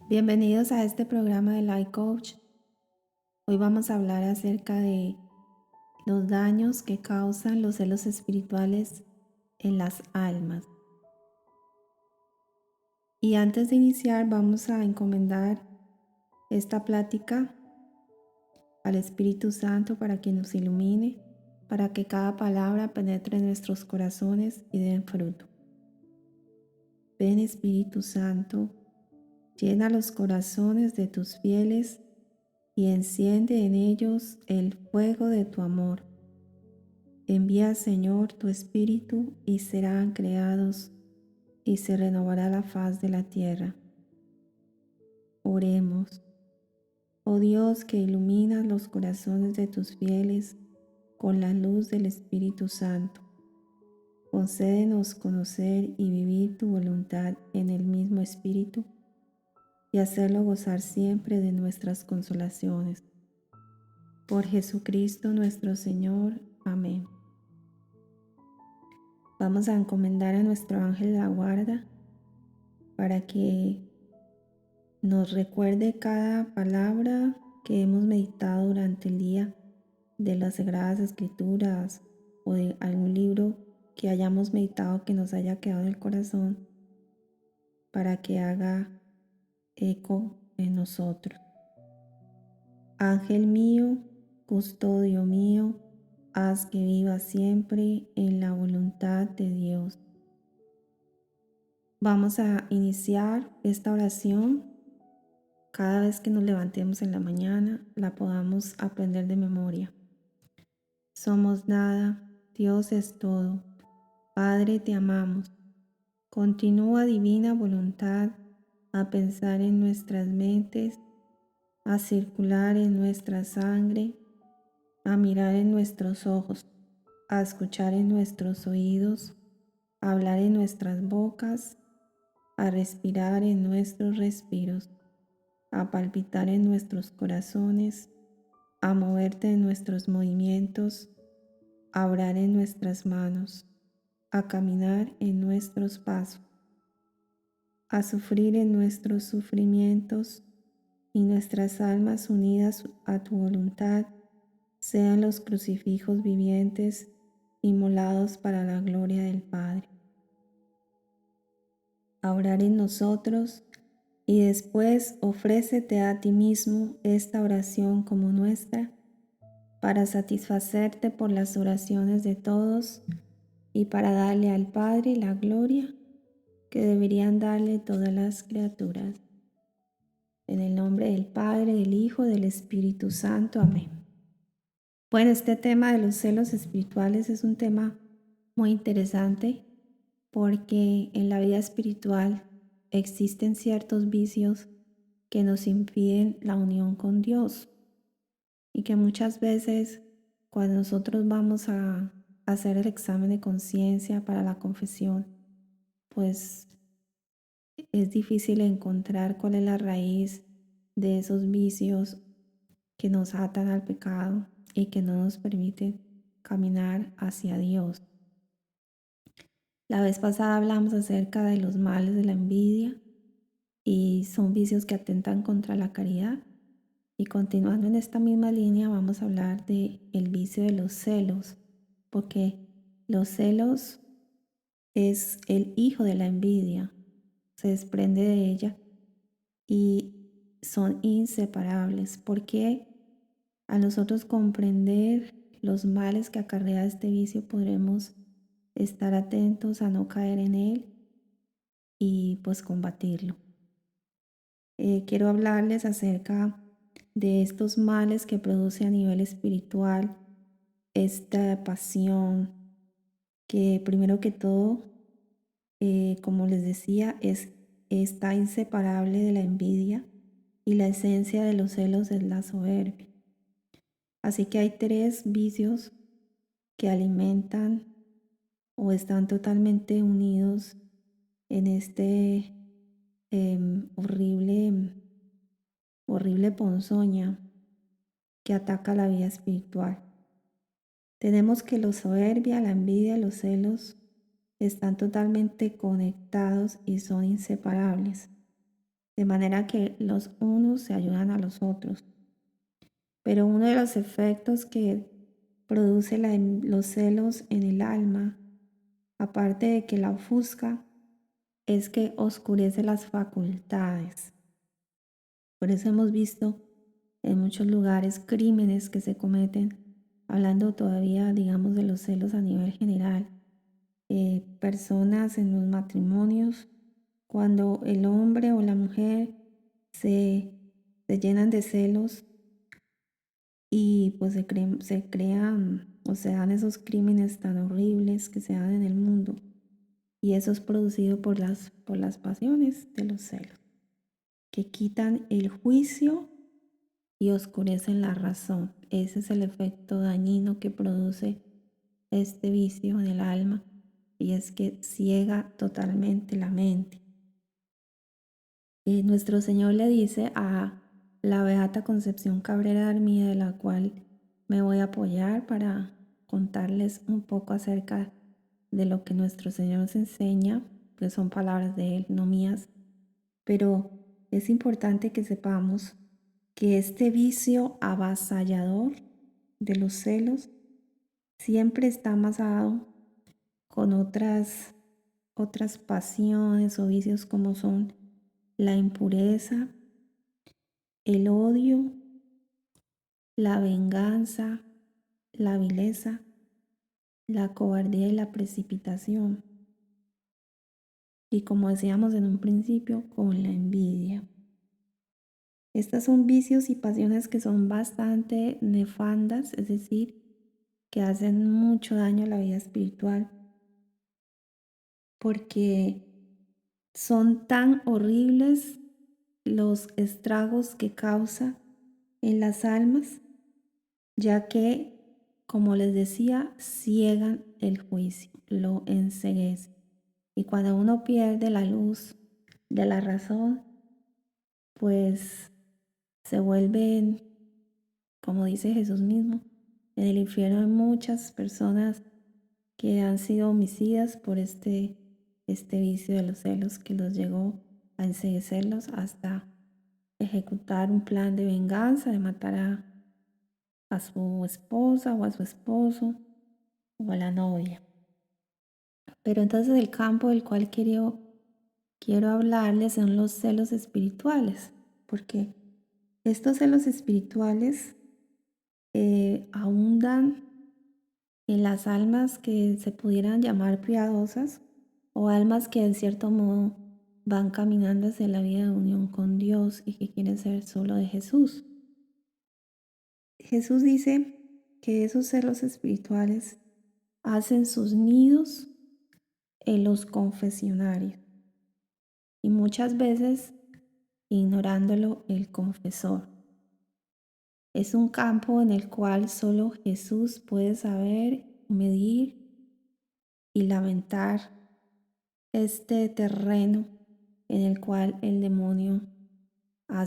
Bienvenidos a este programa de Life Coach. Hoy vamos a hablar acerca de los daños que causan los celos espirituales en las almas. Y antes de iniciar vamos a encomendar esta plática al Espíritu Santo para que nos ilumine, para que cada palabra penetre en nuestros corazones y den fruto. Ven Espíritu Santo, llena los corazones de tus fieles y enciende en ellos el fuego de tu amor. Envía, Señor, tu Espíritu y serán creados y se renovará la faz de la tierra. Oremos. Oh Dios, que iluminas los corazones de tus fieles con la luz del Espíritu Santo. Concédenos conocer y vivir tu voluntad en el mismo Espíritu y hacerlo gozar siempre de nuestras consolaciones. Por Jesucristo nuestro Señor. Amén. Vamos a encomendar a nuestro ángel de la guarda para que nos recuerde cada palabra que hemos meditado durante el día de las Sagradas Escrituras o de algún libro que hayamos meditado que nos haya quedado en el corazón, para que haga eco en nosotros. Ángel mío, custodio mío, haz que viva siempre en la voluntad de Dios. Vamos a iniciar esta oración. Cada vez que nos levantemos en la mañana, la podamos aprender de memoria. Somos nada, Dios es todo. Padre, te amamos. Continúa, divina voluntad, a pensar en nuestras mentes, a circular en nuestra sangre, a mirar en nuestros ojos, a escuchar en nuestros oídos, a hablar en nuestras bocas, a respirar en nuestros respiros, a palpitar en nuestros corazones, a moverte en nuestros movimientos, a orar en nuestras manos, a caminar en nuestros pasos, a sufrir en nuestros sufrimientos, y nuestras almas unidas a tu voluntad sean los crucifijos vivientes inmolados para la gloria del Padre. A orar en nosotros y después ofrécete a ti mismo esta oración como nuestra para satisfacerte por las oraciones de todos y para darle al Padre la gloria que deberían darle todas las criaturas. En el nombre del Padre, del Hijo, del Espíritu Santo. Amén. Bueno, este tema de los celos espirituales es un tema muy interesante porque en la vida espiritual existen ciertos vicios que nos impiden la unión con Dios y que muchas veces cuando nosotros vamos a hacer el examen de conciencia para la confesión, pues es difícil encontrar cuál es la raíz de esos vicios que nos atan al pecado y que no nos permiten caminar hacia Dios. La vez pasada hablamos acerca de los males de la envidia y son vicios que atentan contra la caridad. Y continuando en esta misma línea vamos a hablar del vicio de los celos, porque los celos es el hijo de la envidia, se desprende de ella y son inseparables, porque a nosotros comprender los males que acarrea este vicio podremos estar atentos a no caer en él y pues combatirlo. Quiero hablarles acerca de estos males que produce a nivel espiritual esta pasión que primero que todo, como les decía, está inseparable de la envidia y la esencia de los celos es la soberbia. Así que hay tres vicios que alimentan o están totalmente unidos en este horrible ponzoña que ataca la vida espiritual. Tenemos que la soberbia, la envidia y los celos están totalmente conectados y son inseparables. de manera que los unos se ayudan a los otros. Pero uno de los efectos que produce los celos en el alma, aparte de que la ofusca, es que oscurece las facultades. Por eso hemos visto en muchos lugares crímenes que se cometen, hablando todavía, digamos, de los celos a nivel general. Personas en los matrimonios, cuando el hombre o la mujer se llenan de celos y pues se crean o se dan esos crímenes tan horribles que se dan en el mundo. Y eso es producido por las pasiones de los celos, que quitan el juicio y oscurecen la razón. Ese es el efecto dañino que produce este vicio en el alma, y es que ciega totalmente la mente. Nuestro Señor le dice a la Beata Concepción Cabrera de Armida, de la cual me voy a apoyar para contarles un poco acerca de lo que nuestro Señor nos enseña, que son palabras de Él, no mías, pero es importante que sepamos que este vicio avasallador de los celos siempre está amasado con otras pasiones o vicios, como son la impureza, el odio, la venganza, la vileza, la cobardía y la precipitación. Y como decíamos en un principio, con la envidia. Estas son vicios y pasiones que son bastante nefandas, es decir, que hacen mucho daño a la vida espiritual, porque son tan horribles los estragos que causa en las almas, ya que, como les decía, ciegan el juicio, lo enceguece. Y cuando uno pierde la luz de la razón, pues se vuelven, como dice Jesús mismo, en el infierno hay muchas personas que han sido homicidas por este vicio de los celos, que los llegó a enceguecerlos hasta ejecutar un plan de venganza, de matar a su esposa o a su esposo o a la novia. Pero entonces el campo del cual quiero hablarles son los celos espirituales, porque estos celos espirituales abundan en las almas que se pudieran llamar piadosas, o almas que en cierto modo van caminando hacia la vida de unión con Dios y que quieren ser solo de Jesús. Jesús dice que esos celos espirituales hacen sus nidos en los confesionarios, y muchas veces ignorándolo el confesor. Es un campo en el cual solo Jesús puede saber, medir y lamentar este terreno en el cual el demonio ha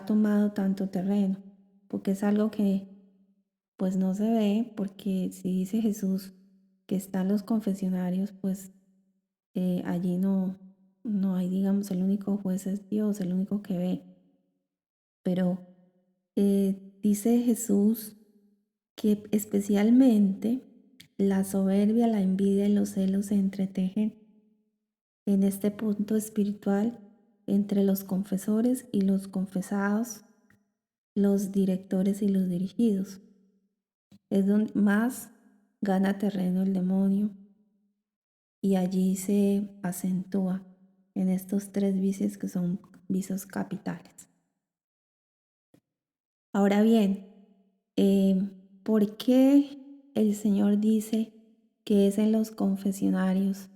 tomado tanto terreno, porque es algo que pues no se ve, porque si dice Jesús que están los confesionarios, pues allí no hay, digamos, el único juez es Dios, el único que ve. Pero dice Jesús que especialmente la soberbia, la envidia y los celos se entretejen en este punto espiritual entre los confesores y los confesados, los directores y los dirigidos. Es donde más gana terreno el demonio, y allí se acentúa en estos tres vicios que son vicios capitales. Ahora bien, ¿por qué el Señor dice que es en los confesionarios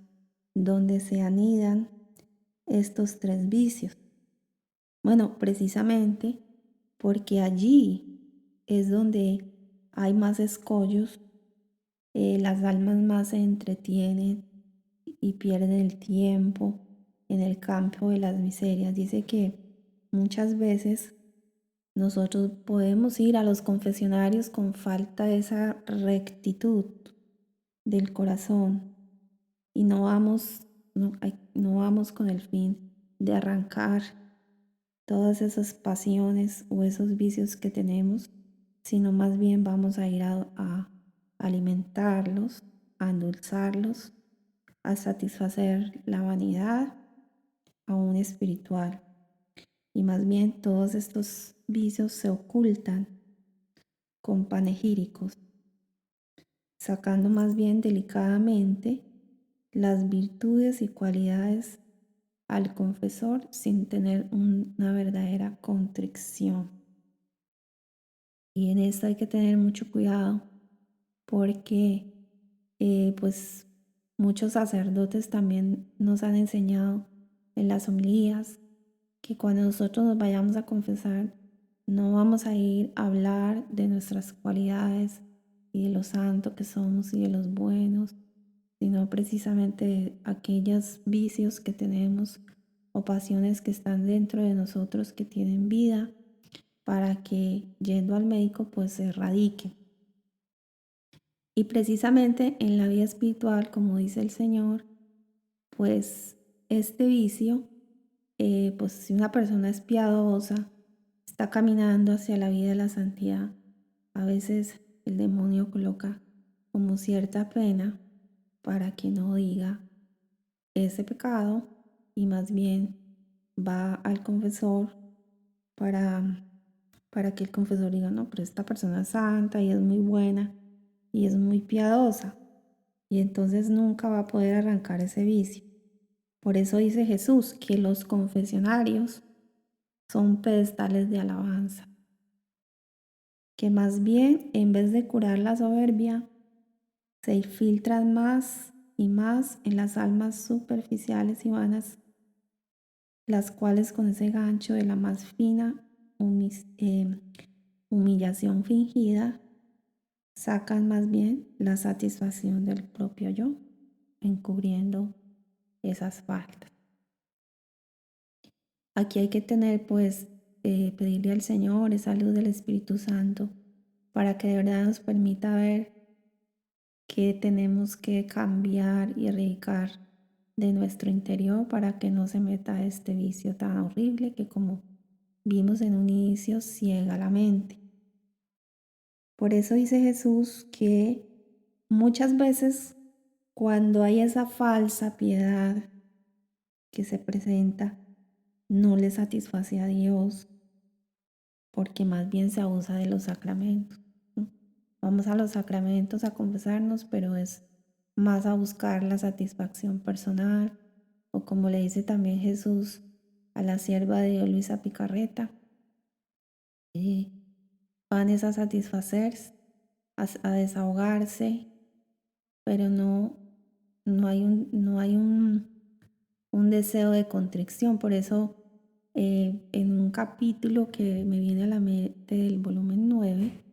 donde se anidan estos tres vicios? Bueno, precisamente porque allí es donde hay más escollos, las almas más se entretienen y pierden el tiempo en el campo de las miserias. Dice que muchas veces nosotros podemos ir a los confesionarios con falta de esa rectitud del corazón, y no vamos no vamos con el fin de arrancar todas esas pasiones o esos vicios que tenemos, sino más bien vamos a ir a alimentarlos, a endulzarlos, a satisfacer la vanidad aún espiritual. Y más bien todos estos vicios se ocultan con panegíricos, sacando más bien delicadamente las virtudes y cualidades al confesor sin tener una verdadera contrición. Y en esto hay que tener mucho cuidado porque pues muchos sacerdotes también nos han enseñado en las homilías que cuando nosotros nos vayamos a confesar no vamos a ir a hablar de nuestras cualidades y de lo santo que somos y de los buenos, sino precisamente de aquellos vicios que tenemos o pasiones que están dentro de nosotros que tienen vida, para que yendo al médico pues se erradiquen. Y precisamente en la vida espiritual, como dice el Señor, pues este vicio, pues si una persona es piadosa, está caminando hacia la vida de la santidad, a veces el demonio coloca como cierta pena para que no diga ese pecado y más bien va al confesor para, para que el confesor diga, no, pero esta persona es santa y es muy buena y es muy piadosa, y entonces nunca va a poder arrancar ese vicio. Por eso dice Jesús que los confesionarios son pedestales de alabanza, que más bien en vez de curar la soberbia, se infiltran más y más en las almas superficiales y vanas, las cuales con ese gancho de la más fina humillación fingida sacan más bien la satisfacción del propio yo, encubriendo esas faltas. Aquí hay que tener pues pedirle al Señor esa luz del Espíritu Santo para que de verdad nos permita ver que tenemos que cambiar y erradicar de nuestro interior para que no se meta este vicio tan horrible que, como vimos en un inicio, ciega la mente. Por eso dice Jesús que muchas veces cuando hay esa falsa piedad que se presenta, no le satisface a Dios, porque más bien se abusa de los sacramentos, ¿no? Vamos a los sacramentos a confesarnos, pero es más a buscar la satisfacción personal, o como le dice también Jesús a la sierva de Dios Luisa Picarreta, van a satisfacerse, a desahogarse, pero no hay un deseo de contrición. Por eso en un capítulo que me viene a la mente del volumen 9,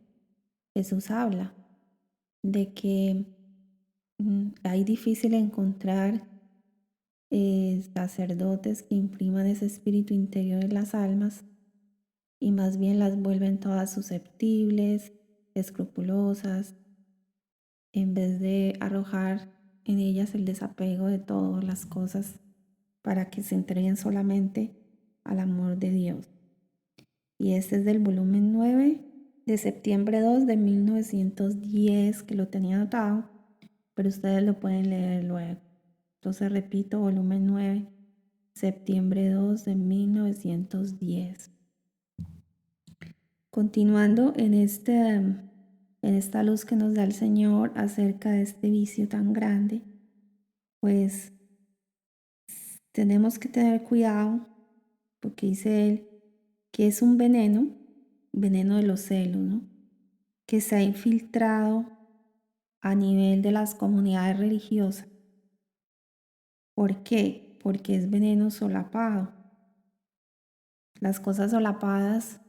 Jesús habla de que hay difícil encontrar sacerdotes que impriman ese espíritu interior en las almas y más bien las vuelven todas susceptibles, escrupulosas, en vez de arrojar en ellas el desapego de todas las cosas para que se entreguen solamente al amor de Dios. Y este es del volumen 9 de septiembre 2 de 1910, que lo tenía anotado, pero ustedes lo pueden leer luego. Entonces repito, volumen 9, septiembre 2 de 1910. Continuando en esta luz que nos da el Señor acerca de este vicio tan grande, pues tenemos que tener cuidado, porque dice él que es un veneno de los celos, ¿no? Que se ha infiltrado a nivel de las comunidades religiosas. ¿Por qué? Porque es veneno solapado. Las cosas solapadas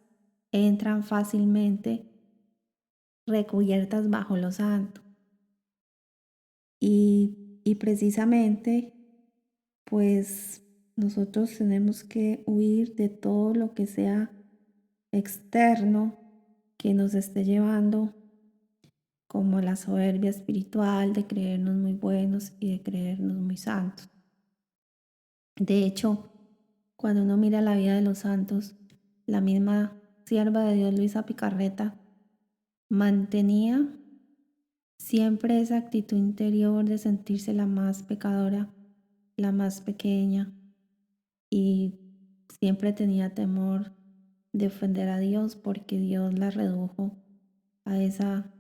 entran fácilmente recubiertas bajo lo santo. Y precisamente, pues nosotros tenemos que huir de todo lo que sea externo que nos esté llevando como a la soberbia espiritual de creernos muy buenos y de creernos muy santos. De hecho, cuando uno mira la vida de los santos, la misma sierva de Dios, Luisa Picarreta, mantenía siempre esa actitud interior de sentirse la más pecadora, la más pequeña, y siempre tenía temor de ofender a Dios porque Dios la redujo a esa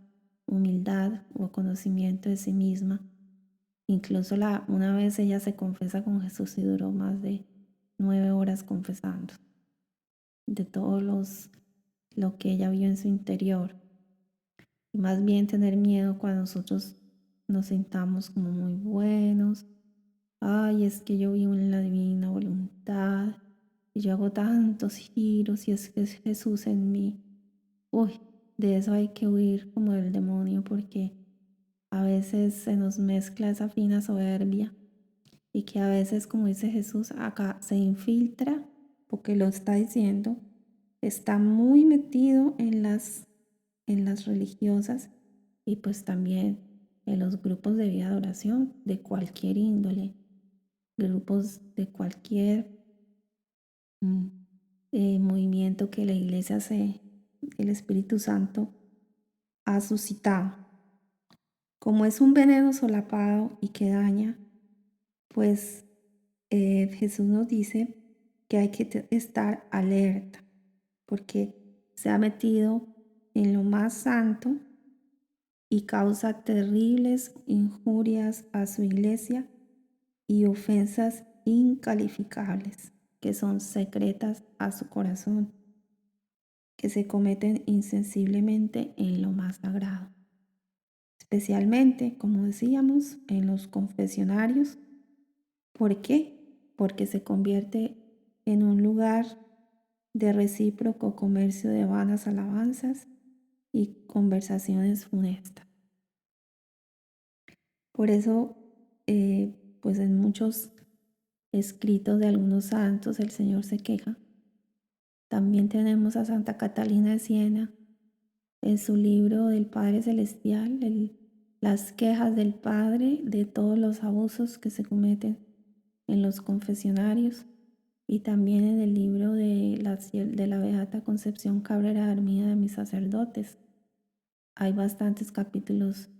humildad o conocimiento de sí misma. Incluso una vez ella se confesa con Jesús y duró más de 9 horas confesando de lo que ella vio en su interior. Y más bien tener miedo cuando nosotros nos sintamos como muy buenos. Ay, es que yo vivo en la divina voluntad y yo hago tantos giros y es que es Jesús en mí. Uy, de eso hay que huir como del demonio porque a veces se nos mezcla esa fina soberbia y que a veces, como dice Jesús, acá se infiltra, porque lo está diciendo, está muy metido en las religiosas y pues también en los grupos de vida de oración de cualquier índole, grupos de cualquier mm, movimiento que la iglesia el Espíritu Santo ha suscitado. Como es un veneno solapado y que daña, pues Jesús nos dice que hay que estar alerta porque se ha metido en lo más santo y causa terribles injurias a su iglesia y ofensas incalificables que son secretas a su corazón, que se cometen insensiblemente en lo más sagrado, especialmente, como decíamos, en los confesionarios. ¿Por qué? Porque se convierte en un lugar de recíproco comercio de vanas alabanzas y conversaciones funestas. Por eso, pues en muchos escritos de algunos santos el Señor se queja. También tenemos a Santa Catalina de Siena en su libro del Padre Celestial, las quejas del Padre de todos los abusos que se cometen en los confesionarios, y también en el libro de la Beata Concepción Cabrera Armida de mis sacerdotes. Hay bastantes capítulos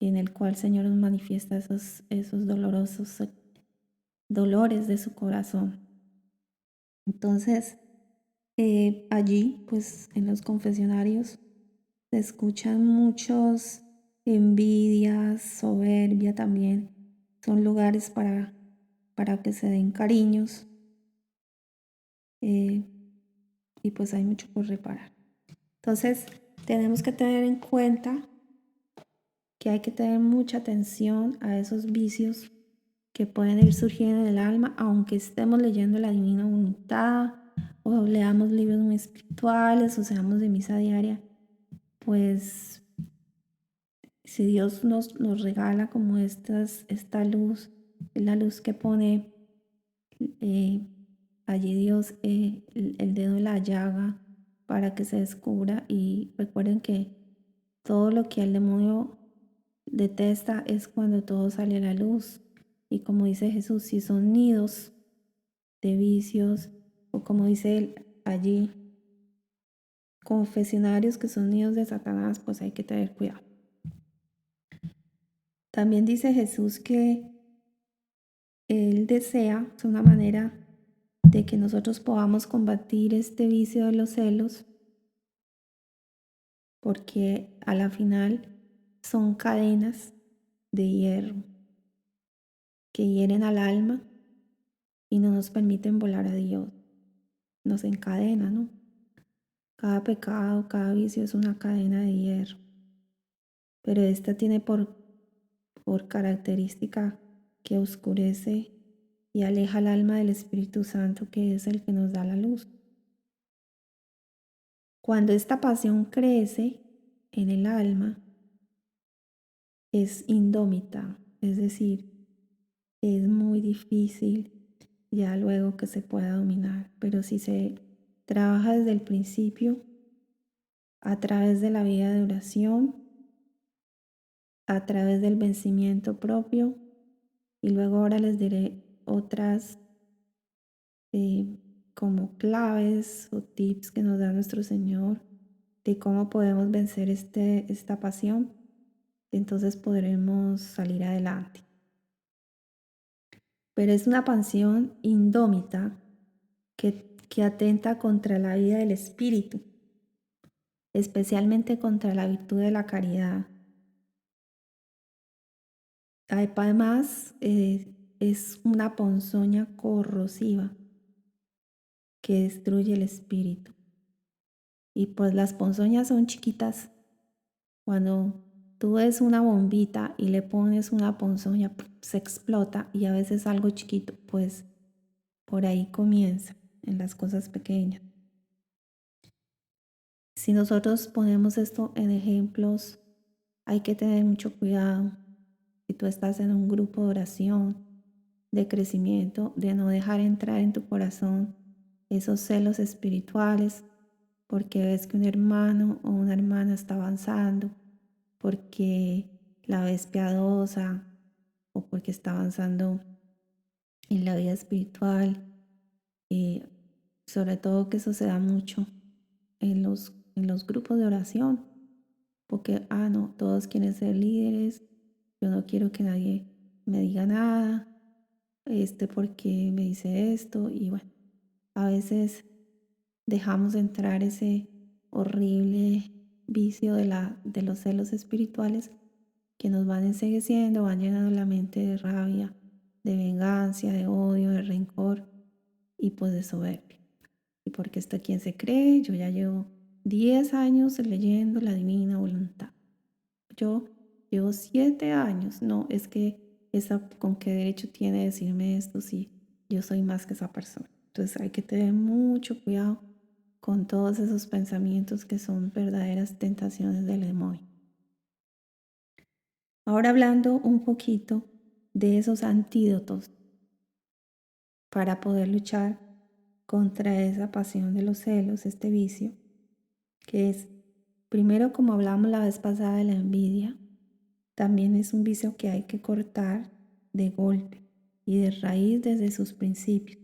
en el cual el Señor nos manifiesta esos dolorosos dolores de su corazón. Entonces, allí, pues en los confesionarios, se escuchan muchos envidias, soberbia también. Son lugares para que se den cariños. Y pues hay mucho por reparar. Entonces, tenemos que tener en cuenta que hay que tener mucha atención a esos vicios que pueden ir surgiendo en el alma, aunque estemos leyendo la Divina Voluntad o leamos libros muy espirituales o seamos de misa diaria. Pues si Dios nos regala como esta luz, la luz que pone allí Dios el dedo en la llaga para que se descubra. Y recuerden que todo lo que el demonio detesta es cuando todo sale a la luz. Y como dice Jesús, si son nidos de vicios, o como dice él allí, confesionarios que son nidos de Satanás, pues hay que tener cuidado. También dice Jesús que Él desea, es una manera de que nosotros podamos combatir este vicio de los celos, porque a la final son cadenas de hierro que hieren al alma y no nos permiten volar a Dios. Nos encadenan, ¿no? Cada pecado, cada vicio es una cadena de hierro, pero esta tiene por característica que oscurece y aleja el alma del Espíritu Santo, que es el que nos da la luz. Cuando esta pasión crece en el alma, es indómita, es decir, es muy difícil ya luego que se pueda dominar, pero si se trabaja desde el principio, a través de la vida de oración, a través del vencimiento propio, y luego ahora les diré otras como claves o tips que nos da nuestro Señor de cómo podemos vencer esta pasión, entonces podremos salir adelante. Pero es una pasión indómita que atenta contra la vida del espíritu, especialmente contra la virtud de la caridad. Además, es una ponzoña corrosiva que destruye el espíritu. Y pues las ponzoñas son chiquitas. Cuando tú ves una bombita y le pones una ponzoña, se explota, y a veces algo chiquito, pues por ahí comienza, en las cosas pequeñas. Si nosotros ponemos esto en ejemplos, hay que tener mucho cuidado. Si tú estás en un grupo de oración, de crecimiento, de no dejar entrar en tu corazón esos celos espirituales, porque ves que un hermano o una hermana está avanzando, porque la ves piadosa o porque está avanzando en la vida espiritual. Y sobre todo que eso se da mucho en los grupos de oración, porque, no, todos quieren ser líderes, yo no quiero que nadie me diga nada, porque me dice esto, y bueno, a veces dejamos entrar ese horrible vicio de los celos espirituales que nos van encegueciendo, van llenando la mente de rabia, de venganza, de odio, de rencor y pues de soberbia. Y porque esto quien se cree, yo ya llevo 10 años leyendo la Divina Voluntad. Yo llevo 7 años, no, es que esa con qué derecho tiene decirme esto si yo soy más que esa persona. Entonces hay que tener mucho cuidado con todos esos pensamientos que son verdaderas tentaciones del demonio. Ahora hablando un poquito de esos antídotos para poder luchar contra esa pasión de los celos, este vicio, que es, primero, como hablamos la vez pasada, de la envidia. También es un vicio que hay que cortar de golpe y de raíz desde sus principios,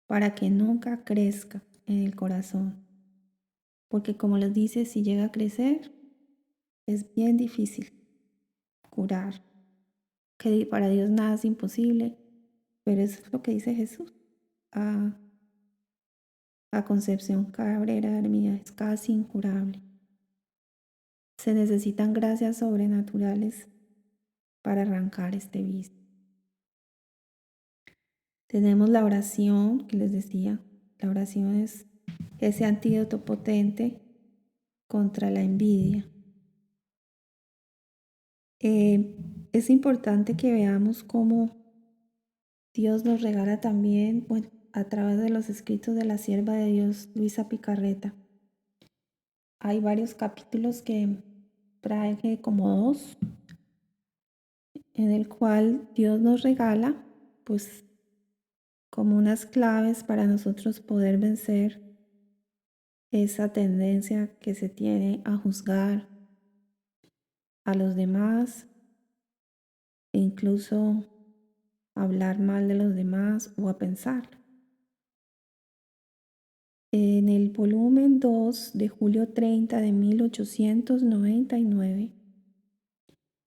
para que nunca crezca en el corazón. Porque como les dice, si llega a crecer, es bien difícil curar. Que para Dios nada es imposible, pero es lo que dice Jesús. A Concepción Cabrera Armida, es casi incurable. Se necesitan gracias sobrenaturales para arrancar este vicio. Tenemos la oración, que les decía. La oración es ese antídoto potente contra la envidia. Es importante que veamos cómo Dios nos regala también, a través de los escritos de la sierva de Dios, Luisa Picarreta. Hay varios capítulos que traje, como 2, en el cual Dios nos regala, pues, como unas claves para nosotros poder vencer esa tendencia que se tiene a juzgar a los demás e incluso a hablar mal de los demás o a pensar. En el volumen 2 de julio 30 de 1899,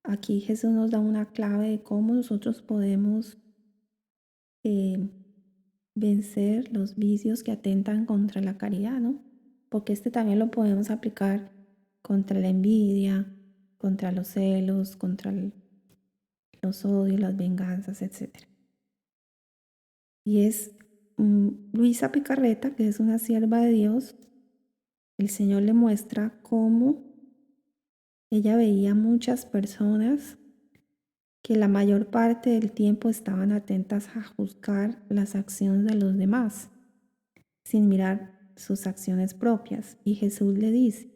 aquí Jesús nos da una clave de cómo nosotros podemos vencer los vicios que atentan contra la caridad, ¿no? Porque también lo podemos aplicar contra la envidia, contra los celos, contra los odios, las venganzas, etc. Y es Luisa Picarreta, que es una sierva de Dios. El Señor le muestra cómo ella veía muchas personas que la mayor parte del tiempo estaban atentas a juzgar las acciones de los demás, sin mirar sus acciones propias. Y Jesús le dice: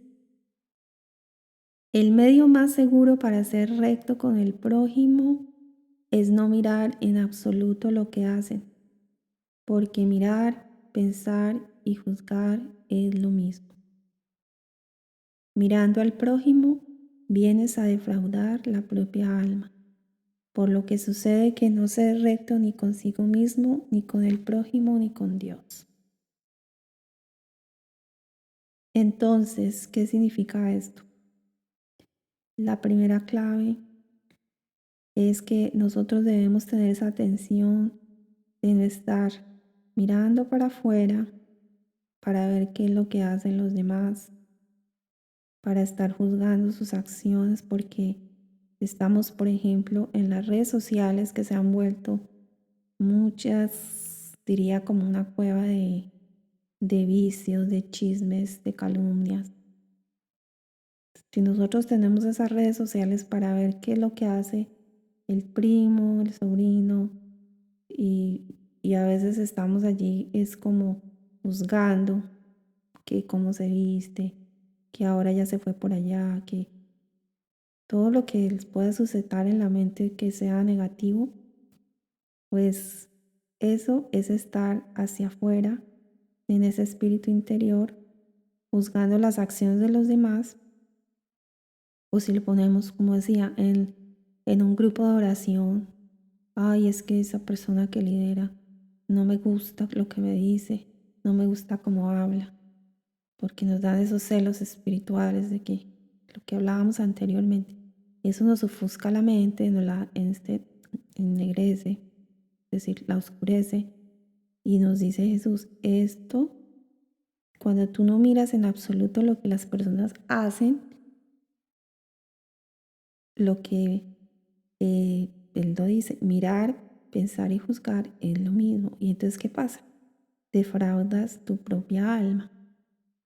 el medio más seguro para ser recto con el prójimo es no mirar en absoluto lo que hacen, porque mirar, pensar y juzgar es lo mismo. Mirando al prójimo, vienes a defraudar la propia alma, por lo que sucede que no se es recto ni consigo mismo, ni con el prójimo, ni con Dios. Entonces, ¿qué significa esto? La primera clave es que nosotros debemos tener esa atención de no estar mirando para afuera para ver qué es lo que hacen los demás, para estar juzgando sus acciones, porque estamos, por ejemplo, en las redes sociales que se han vuelto muchas, diría como una cueva de vicios, de chismes, de calumnias. Si nosotros tenemos esas redes sociales para ver qué es lo que hace el primo, el sobrino, y a veces estamos allí, es como juzgando que cómo se viste, que ahora ya se fue por allá, que todo lo que les pueda suceder en la mente que sea negativo, pues eso es estar hacia afuera, en ese espíritu interior, juzgando las acciones de los demás. O si le ponemos, como decía, en un grupo de oración, ay, es que esa persona que lidera no me gusta lo que me dice, no me gusta cómo habla, porque nos dan esos celos espirituales de que lo que hablábamos anteriormente, eso nos ofusca la mente, nos la ennegrece, es decir, la oscurece, y nos dice Jesús, esto, cuando tú no miras en absoluto lo que las personas hacen, lo que él lo dice, mirar, pensar y juzgar es lo mismo. Y entonces, ¿qué pasa? Defraudas tu propia alma.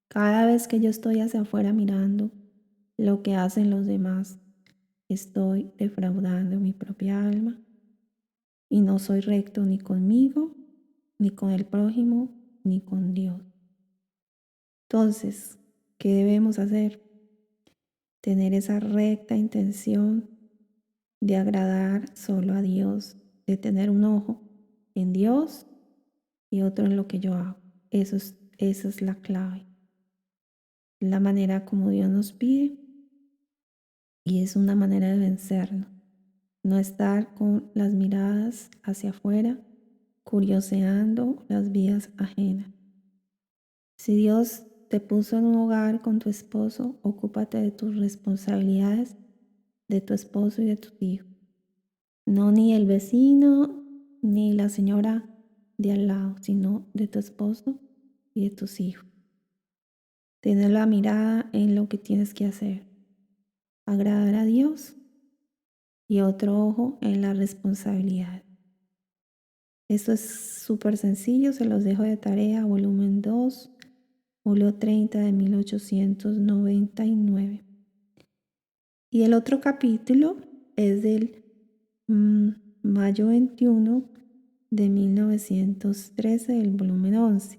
Cada vez que yo estoy hacia afuera mirando lo que hacen los demás, estoy defraudando mi propia alma y no soy recto ni conmigo, ni con el prójimo, ni con Dios. Entonces, ¿qué debemos hacer? Tener esa recta intención de agradar solo a Dios, de tener un ojo en Dios y otro en lo que yo hago. Esa es la clave. La manera como Dios nos pide y es una manera de vencernos. No estar con las miradas hacia afuera, curioseando las vidas ajenas. Si Dios te puso en un hogar con tu esposo, ocúpate de tus responsabilidades, de tu esposo y de tus hijos. No ni el vecino, ni la señora de al lado, sino de tu esposo y de tus hijos. Tener la mirada en lo que tienes que hacer. Agradar a Dios y otro ojo en la responsabilidad. Esto es súper sencillo, se los dejo de tarea, volumen 2, julio 30 de 1899. Y el otro capítulo es del mayo 21 de 1913, del volumen 11.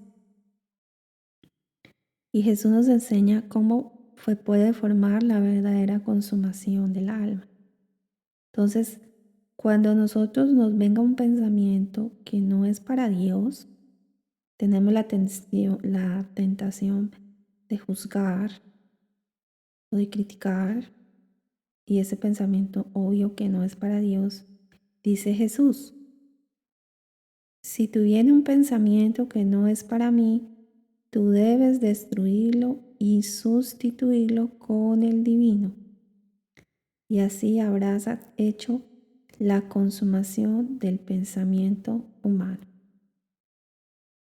Y Jesús nos enseña cómo puede formar la verdadera consumación del alma. Entonces, cuando a nosotros nos venga un pensamiento que no es para Dios, tenemos la tentación de juzgar o de criticar, y ese pensamiento obvio que no es para Dios, dice Jesús, si tú viene un pensamiento que no es para mí, tú debes destruirlo y sustituirlo con el divino. Y así habrás hecho la consumación del pensamiento humano.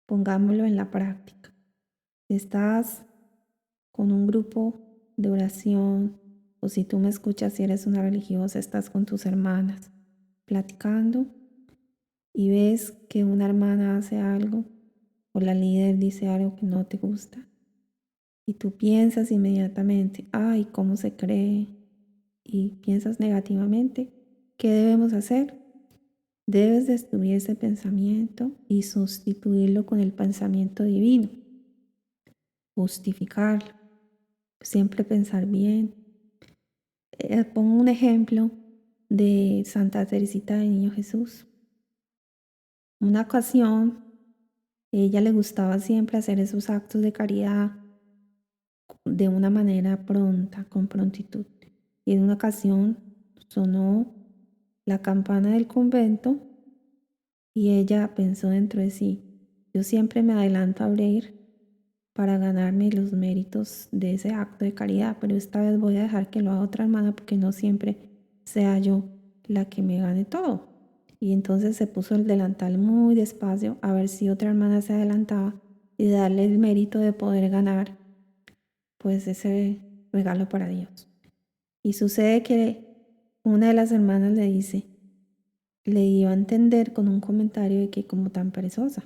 Pongámoslo en la práctica. Si estás con un grupo de oración, o si tú me escuchas, si eres una religiosa, estás con tus hermanas platicando y ves que una hermana hace algo o la líder dice algo que no te gusta y tú piensas inmediatamente, ay, ¿cómo se cree? Y piensas negativamente, ¿qué debemos hacer? Debes destruir ese pensamiento y sustituirlo con el pensamiento divino, justificarlo, siempre pensar bien. Pongo un ejemplo de Santa Teresita de Niño Jesús. Una ocasión, ella le gustaba siempre hacer esos actos de caridad de una manera pronta, con prontitud. Y en una ocasión sonó la campana del convento y ella pensó dentro de sí, yo siempre me adelanto a abrir para ganarme los méritos de ese acto de caridad, pero esta vez voy a dejar que lo haga otra hermana porque no siempre sea yo la que me gane todo. Y entonces se puso el delantal muy despacio a ver si otra hermana se adelantaba y darle el mérito de poder ganar pues ese regalo para Dios. Y sucede que una de las hermanas le dio a entender con un comentario de que como tan perezosa,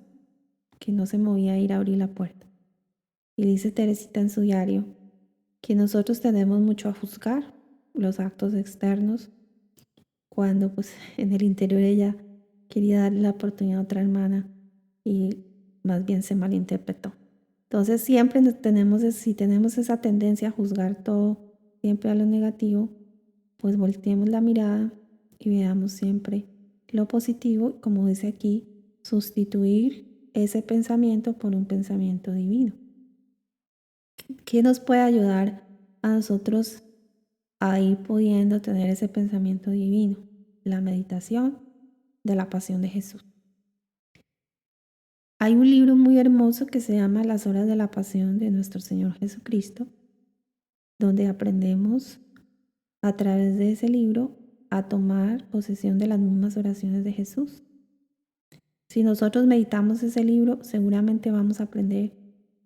que no se movía a ir a abrir la puerta. Y dice Teresita en su diario que nosotros tenemos mucho a juzgar los actos externos cuando pues en el interior ella quería darle la oportunidad a otra hermana y más bien se malinterpretó. Entonces siempre si tenemos esa tendencia a juzgar todo siempre a lo negativo, pues volteemos la mirada y veamos siempre lo positivo, como dice aquí, sustituir ese pensamiento por un pensamiento divino. ¿Qué nos puede ayudar a nosotros a ir pudiendo tener ese pensamiento divino? La meditación de la pasión de Jesús. Hay un libro muy hermoso que se llama Las horas de la pasión de nuestro Señor Jesucristo, donde aprendemos a través de ese libro a tomar posesión de las mismas oraciones de Jesús. Si nosotros meditamos ese libro, seguramente vamos a aprender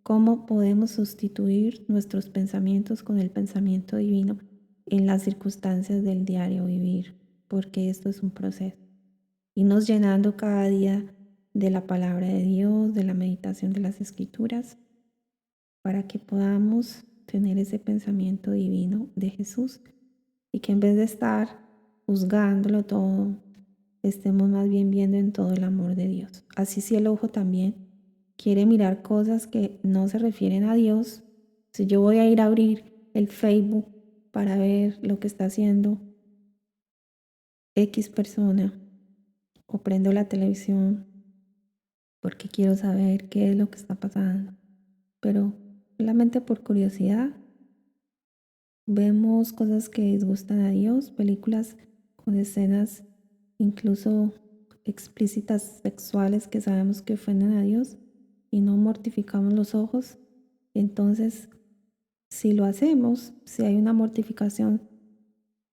cómo podemos sustituir nuestros pensamientos con el pensamiento divino en las circunstancias del diario vivir, porque esto es un proceso. Irnos llenando cada día de la palabra de Dios, de la meditación de las Escrituras, para que podamos tener ese pensamiento divino de Jesús y que en vez de estar juzgándolo todo, estemos más bien viendo en todo el amor de Dios. Así si el ojo también quiere mirar cosas que no se refieren a Dios, si yo voy a ir a abrir el Facebook para ver lo que está haciendo X persona o prendo la televisión porque quiero saber qué es lo que está pasando, pero solamente por curiosidad vemos cosas que disgustan a Dios, películas con escenas incluso explícitas sexuales que sabemos que ofenden a Dios y no mortificamos los ojos. Entonces, si lo hacemos, si hay una mortificación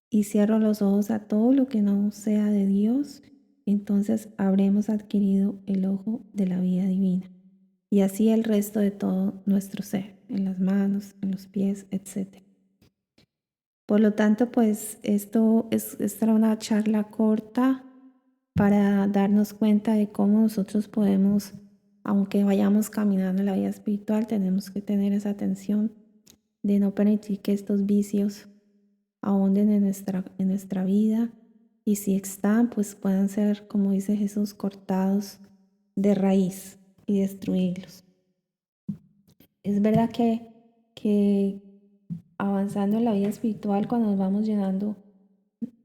y cierro los ojos a todo lo que no sea de Dios, entonces habremos adquirido el ojo de la vida divina. Y así el resto de todo nuestro ser, en las manos, en los pies, etc. Por lo tanto, pues esta era una charla corta para darnos cuenta de cómo nosotros podemos, aunque vayamos caminando en la vida espiritual, tenemos que tener esa atención de no permitir que estos vicios ahonden en nuestra vida y si están, pues puedan ser, como dice Jesús, cortados de raíz y destruirlos. Es verdad que avanzando en la vida espiritual, cuando nos vamos llenando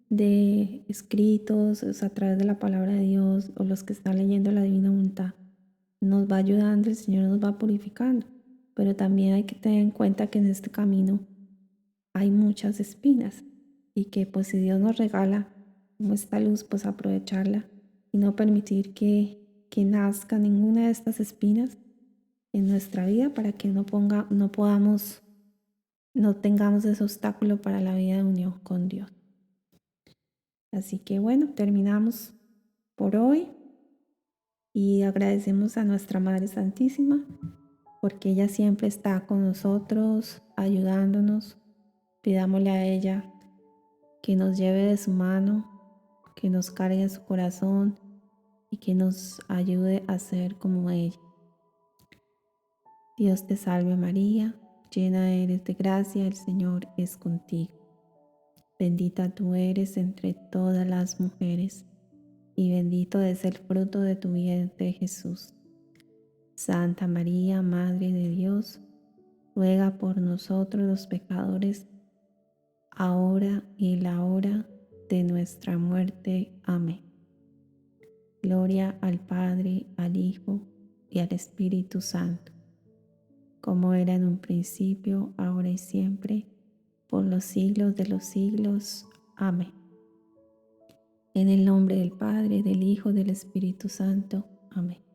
de escritos, o sea, a través de la palabra de Dios o los que están leyendo la Divina Voluntad, nos va ayudando, el Señor nos va purificando, pero también hay que tener en cuenta que en este camino hay muchas espinas y que pues si Dios nos regala como esta luz, pues aprovecharla y no permitir que nazca ninguna de estas espinas en nuestra vida para que no tengamos ese obstáculo para la vida de unión con Dios. Así que bueno, terminamos por hoy y agradecemos a nuestra Madre Santísima porque ella siempre está con nosotros, ayudándonos. Pidámosle a ella que nos lleve de su mano, que nos cargue de su corazón y que nos ayude a ser como ella. Dios te salve María, llena eres de gracia, el Señor es contigo. Bendita tú eres entre todas las mujeres, y bendito es el fruto de tu vientre Jesús. Santa María, Madre de Dios, ruega por nosotros los pecadores, ahora y en la hora de nuestra muerte. Amén. Gloria al Padre, al Hijo y al Espíritu Santo, como era en un principio, ahora y siempre, por los siglos de los siglos. Amén. En el nombre del Padre, del Hijo, del Espíritu Santo. Amén.